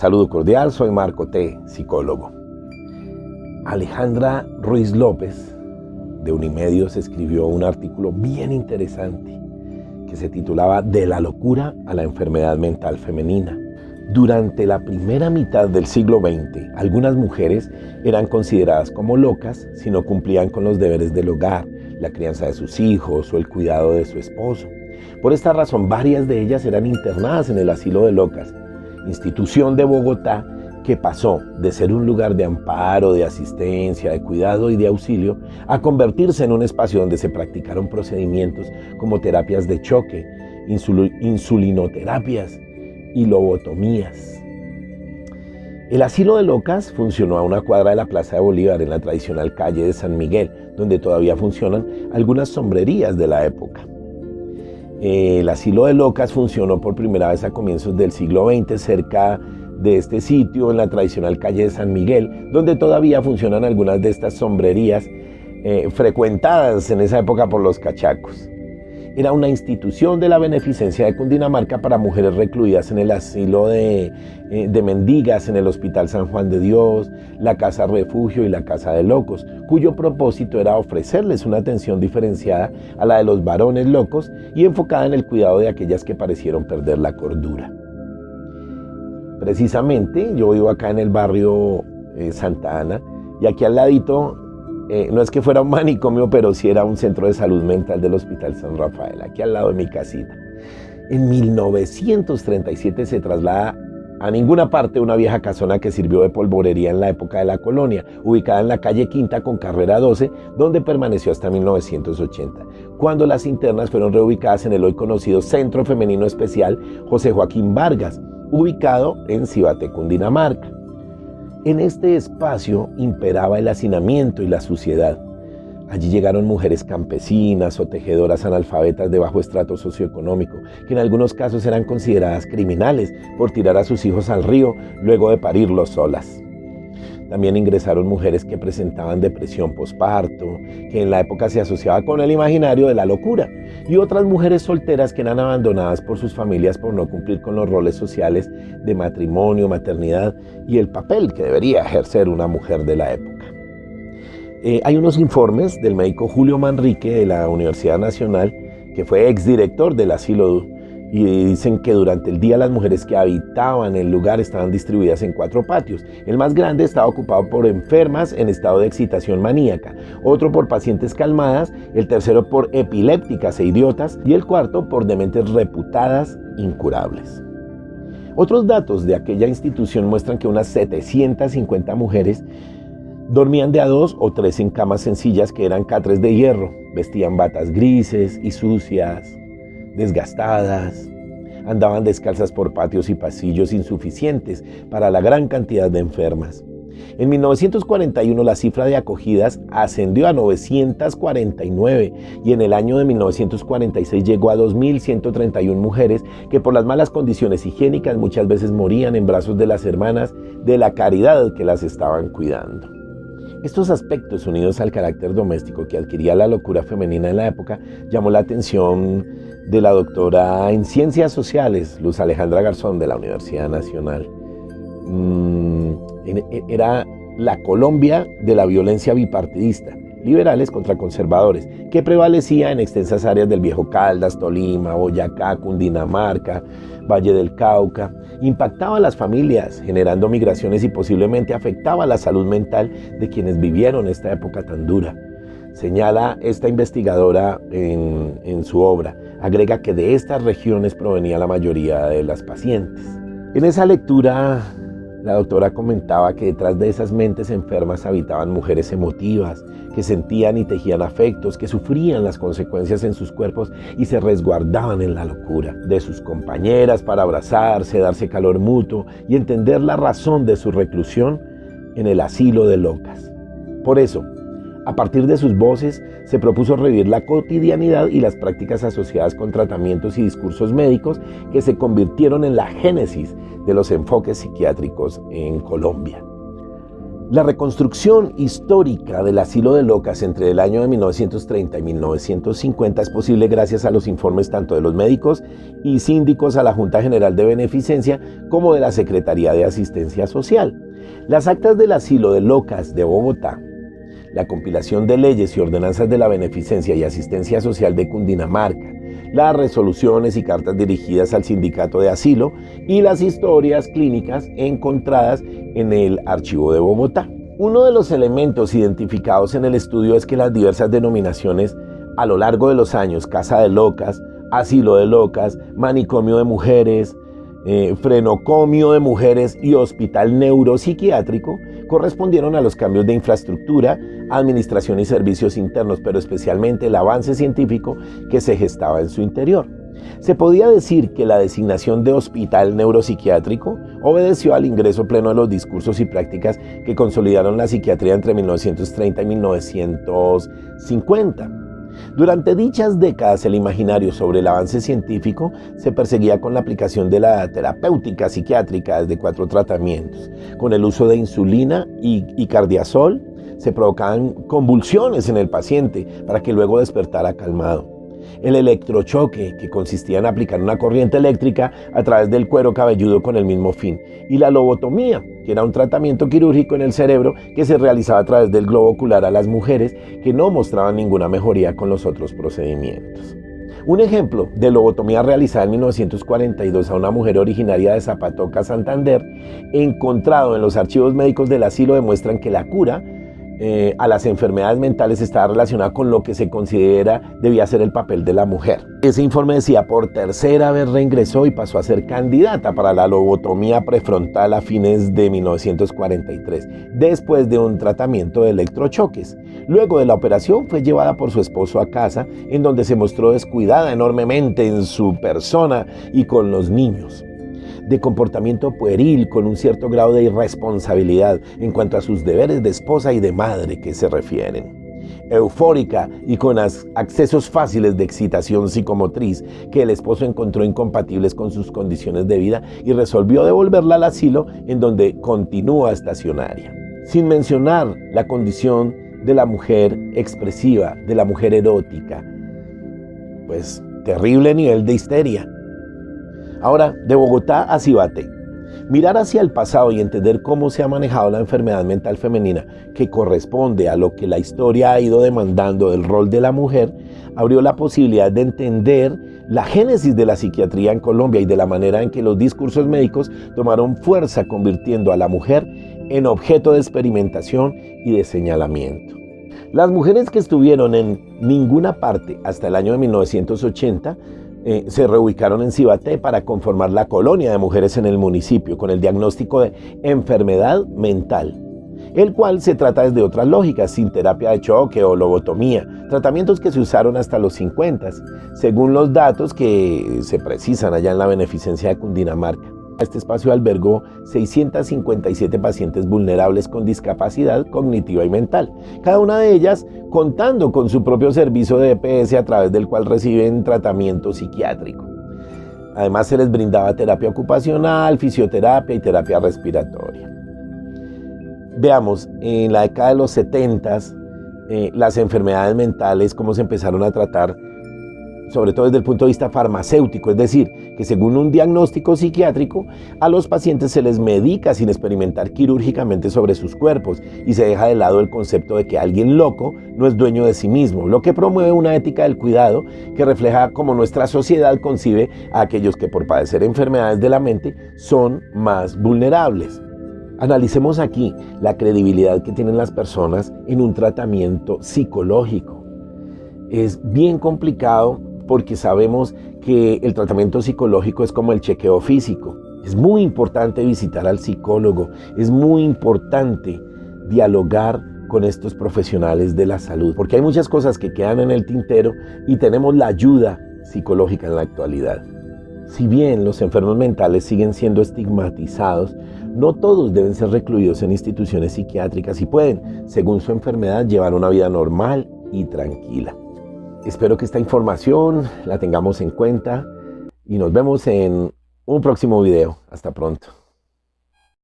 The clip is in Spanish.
Saludo cordial, soy Marco T., psicólogo. Alejandra Ruiz López, de Unimedios, escribió un artículo bien interesante que se titulaba De la locura a la enfermedad mental femenina. Durante la primera mitad del siglo XX, algunas mujeres eran consideradas como locas si no cumplían con los deberes del hogar, la crianza de sus hijos o el cuidado de su esposo. Por esta razón, varias de ellas eran internadas en el Asilo de Locas, institución de Bogotá que pasó de ser un lugar de amparo, de asistencia, de cuidado y de auxilio, a convertirse en un espacio donde se practicaron procedimientos como terapias de choque, insulinoterapias y lobotomías. El Asilo de Locas funcionó a una cuadra de la Plaza de Bolívar, en la tradicional calle de San Miguel, donde todavía funcionan algunas sombrerías de la época. El Asilo de Locas funcionó por primera vez a comienzos del siglo XX cerca de este sitio, en la tradicional calle de San Miguel, donde todavía funcionan algunas de estas sombrerías frecuentadas en esa época por los cachacos. Era una institución de la Beneficencia de Cundinamarca para mujeres recluidas en el asilo de mendigas, en el Hospital San Juan de Dios, la Casa Refugio y la Casa de Locos, cuyo propósito era ofrecerles una atención diferenciada a la de los varones locos y enfocada en el cuidado de aquellas que parecieron perder la cordura. Precisamente, yo vivo acá en el barrio Santa Ana, y aquí al ladito, no es que fuera un manicomio, pero sí era un centro de salud mental del Hospital San Rafael, aquí al lado de mi casita. En 1937 se traslada a ninguna parte una vieja casona que sirvió de polvorería en la época de la colonia, ubicada en la calle Quinta con carrera 12, donde permaneció hasta 1980, cuando las internas fueron reubicadas en el hoy conocido Centro Femenino Especial José Joaquín Vargas, ubicado en Cibate, Cundinamarca. En este espacio imperaba el hacinamiento y la suciedad. Allí llegaron mujeres campesinas o tejedoras analfabetas de bajo estrato socioeconómico, que en algunos casos eran consideradas criminales por tirar a sus hijos al río luego de parirlos solas. También ingresaron mujeres que presentaban depresión posparto, que en la época se asociaba con el imaginario de la locura, y otras mujeres solteras que eran abandonadas por sus familias por no cumplir con los roles sociales de matrimonio, maternidad y el papel que debería ejercer una mujer de la época. Hay unos informes del médico Julio Manrique de la Universidad Nacional, que fue exdirector del asilo, y dicen que durante el día las mujeres que habitaban el lugar estaban distribuidas en 4 patios. El más grande estaba ocupado por enfermas en estado de excitación maníaca, otro por pacientes calmadas, el tercero por epilépticas e idiotas y el cuarto por dementes reputadas incurables. Otros datos de aquella institución muestran que unas 750 mujeres dormían de a 2 o 3 en camas sencillas que eran catres de hierro, vestían batas grises y sucias, desgastadas, andaban descalzas por patios y pasillos insuficientes para la gran cantidad de enfermas. En 1941 la cifra de acogidas ascendió a 949 y en el año de 1946 llegó a 2.131 mujeres que por las malas condiciones higiénicas muchas veces morían en brazos de las hermanas de la caridad que las estaban cuidando. Estos aspectos, unidos al carácter doméstico que adquiría la locura femenina en la época, llamó la atención de la doctora en Ciencias Sociales, Luz Alejandra Garzón, de la Universidad Nacional. Era la Colombia de la violencia bipartidista, liberales contra conservadores, que prevalecía en extensas áreas del Viejo Caldas, Tolima, Boyacá, Cundinamarca, Valle del Cauca. Impactaba a las familias, generando migraciones y posiblemente afectaba la salud mental de quienes vivieron esta época tan dura. Señala esta investigadora en su obra, agrega que de estas regiones provenía la mayoría de las pacientes. En esa lectura, la doctora comentaba que detrás de esas mentes enfermas habitaban mujeres emotivas, que sentían y tejían afectos, que sufrían las consecuencias en sus cuerpos y se resguardaban en la locura de sus compañeras para abrazarse, darse calor mutuo y entender la razón de su reclusión en el Asilo de Locas. Por eso, a partir de sus voces, se propuso revivir la cotidianidad y las prácticas asociadas con tratamientos y discursos médicos que se convirtieron en la génesis de los enfoques psiquiátricos en Colombia. La reconstrucción histórica del asilo de locas entre el año de 1930 y 1950 es posible gracias a los informes tanto de los médicos y síndicos a la Junta General de Beneficencia como de la Secretaría de Asistencia Social. Las actas del asilo de locas de Bogotá, la compilación de leyes y ordenanzas de la Beneficencia y Asistencia Social de Cundinamarca, las resoluciones y cartas dirigidas al sindicato de asilo y las historias clínicas encontradas en el archivo de Bogotá. Uno de los elementos identificados en el estudio es que las diversas denominaciones a lo largo de los años, casa de locas, asilo de locas, manicomio de mujeres, frenocomio de mujeres y hospital neuropsiquiátrico correspondieron a los cambios de infraestructura, administración y servicios internos, pero especialmente el avance científico que se gestaba en su interior. Se podía decir que la designación de hospital neuropsiquiátrico obedeció al ingreso pleno de los discursos y prácticas que consolidaron la psiquiatría entre 1930 y 1950. Durante dichas décadas, el imaginario sobre el avance científico se perseguía con la aplicación de la terapéutica psiquiátrica desde 4 tratamientos. Con el uso de insulina y cardiazol, se provocaban convulsiones en el paciente para que luego despertara calmado. El electrochoque, que consistía en aplicar una corriente eléctrica a través del cuero cabelludo con el mismo fin. Y la lobotomía, que era un tratamiento quirúrgico en el cerebro que se realizaba a través del globo ocular a las mujeres que no mostraban ninguna mejoría con los otros procedimientos. Un ejemplo de lobotomía realizada en 1942 a una mujer originaria de Zapatoca, Santander, encontrado en los archivos médicos del asilo, demuestran que la cura a las enfermedades mentales está relacionada con lo que se considera debía ser el papel de la mujer. Ese informe decía: por tercera vez reingresó y pasó a ser candidata para la lobotomía prefrontal a fines de 1943, después de un tratamiento de electrochoques. Luego de la operación fue llevada por su esposo a casa, en donde se mostró descuidada enormemente en su persona y con los niños. De comportamiento pueril, con un cierto grado de irresponsabilidad en cuanto a sus deberes de esposa y de madre que se refieren. Eufórica y con accesos fáciles de excitación psicomotriz que el esposo encontró incompatibles con sus condiciones de vida y resolvió devolverla al asilo, en donde continúa estacionaria. Sin mencionar la condición de la mujer expresiva, de la mujer erótica. Pues terrible nivel de histeria. Ahora, de Bogotá a Cibate. Mirar hacia el pasado y entender cómo se ha manejado la enfermedad mental femenina, que corresponde a lo que la historia ha ido demandando del rol de la mujer, abrió la posibilidad de entender la génesis de la psiquiatría en Colombia y de la manera en que los discursos médicos tomaron fuerza, convirtiendo a la mujer en objeto de experimentación y de señalamiento. Las mujeres que estuvieron en ninguna parte hasta el año de 1980 se reubicaron en Cibate para conformar la colonia de mujeres en el municipio con el diagnóstico de enfermedad mental, el cual se trata desde otras lógicas, sin terapia de choque o lobotomía, tratamientos que se usaron hasta los 50, según los datos que se precisan allá en la Beneficencia de Cundinamarca. Este espacio albergó 657 pacientes vulnerables con discapacidad cognitiva y mental, cada una de ellas contando con su propio servicio de EPS a través del cual reciben tratamiento psiquiátrico. Además, se les brindaba terapia ocupacional, fisioterapia y terapia respiratoria. Veamos, en la década de los 70, las enfermedades mentales, cómo se empezaron a tratar, sobre todo desde el punto de vista farmacéutico, es decir, que según un diagnóstico psiquiátrico, a los pacientes se les medica sin experimentar quirúrgicamente sobre sus cuerpos y se deja de lado el concepto de que alguien loco no es dueño de sí mismo, lo que promueve una ética del cuidado que refleja cómo nuestra sociedad concibe a aquellos que por padecer enfermedades de la mente son más vulnerables. Analicemos aquí la credibilidad que tienen las personas en un tratamiento psicológico. Es bien complicado porque sabemos que el tratamiento psicológico es como el chequeo físico. Es muy importante visitar al psicólogo, es muy importante dialogar con estos profesionales de la salud, porque hay muchas cosas que quedan en el tintero y tenemos la ayuda psicológica en la actualidad. Si bien los enfermos mentales siguen siendo estigmatizados, no todos deben ser recluidos en instituciones psiquiátricas y pueden, según su enfermedad, llevar una vida normal y tranquila. Espero que esta información la tengamos en cuenta y nos vemos en un próximo video. Hasta pronto.